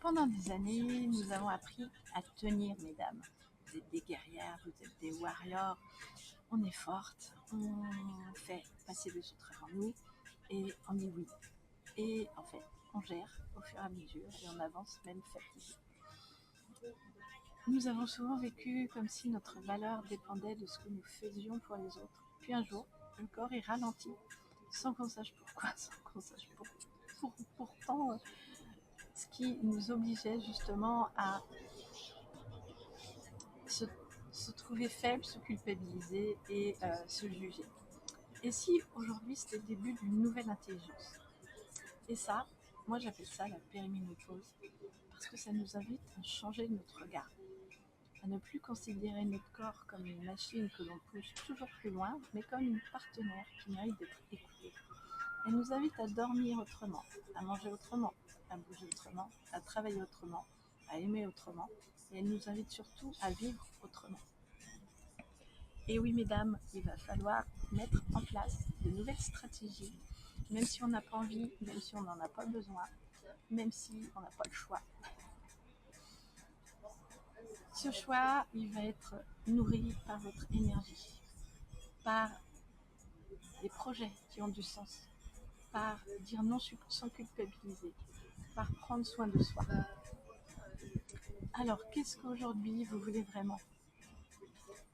Pendant des années, nous avons appris à tenir, mesdames. Vous êtes des guerrières, vous êtes des warriors. On est forte, on fait passer les autres avant nous et on dit oui. Et en fait, on gère au fur et à mesure et on avance même fatigué. Nous avons souvent vécu comme si notre valeur dépendait de ce que nous faisions pour les autres. Puis un jour, le corps est ralenti, sans qu'on sache pourquoi, sans qu'on sache pourtant ce qui nous obligeait justement à se, se trouver faible, se culpabiliser et se juger. Et si aujourd'hui c'était le début d'une nouvelle intelligence? Et ça, moi j'appelle ça la périménopause, parce que ça nous invite à changer notre regard, à ne plus considérer notre corps comme une machine que l'on pousse toujours plus loin, mais comme une partenaire qui mérite d'être écoutée. Elle nous invite à dormir autrement, à manger autrement, à bouger autrement, à travailler autrement, à aimer autrement, et elle nous invite surtout à vivre autrement. Et oui, mesdames, il va falloir mettre en place de nouvelles stratégies, même si on n'a pas envie, même si on n'en a pas besoin, même si on n'a pas le choix. Ce choix, il va être nourri par votre énergie, par des projets qui ont du sens, par dire non sans culpabiliser, par prendre soin de soi. Alors, qu'est-ce qu'aujourd'hui vous voulez vraiment?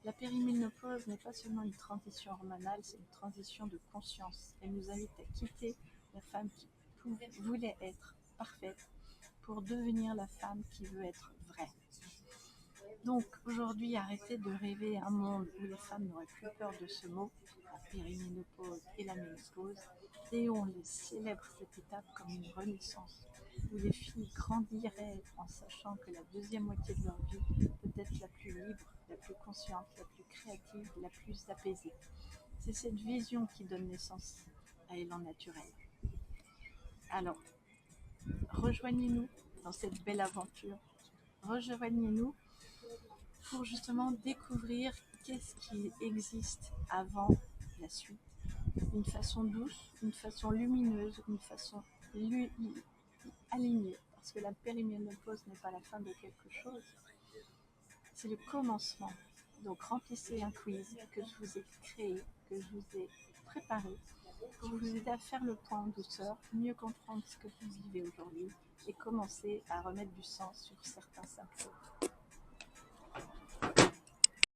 La périménopause n'est pas seulement une transition hormonale, c'est une transition de conscience. Elle nous invite à quitter la femme qui voulait être parfaite pour devenir la femme qui veut être vraie. Donc aujourd'hui, arrêtez de rêver un monde où les femmes n'auraient plus peur de ce mot, la périménopause et la ménopause, et où on les célèbre cette étape comme une renaissance, où les filles grandiraient en sachant que la deuxième moitié de leur vie peut être la plus libre, la plus consciente, la plus créative, la plus apaisée. C'est cette vision qui donne naissance à Élan Naturel. Alors, rejoignez-nous dans cette belle aventure. Rejoignez-nous pour justement découvrir qu'est-ce qui existe avant la suite. Une façon douce, une façon lumineuse, une façon alignée. Parce que la périménopause n'est pas la fin de quelque chose, c'est le commencement. Donc remplissez un quiz que je vous ai créé, que je vous ai préparé, pour vous aider à faire le point en douceur, mieux comprendre ce que vous vivez aujourd'hui et commencer à remettre du sens sur certains symptômes.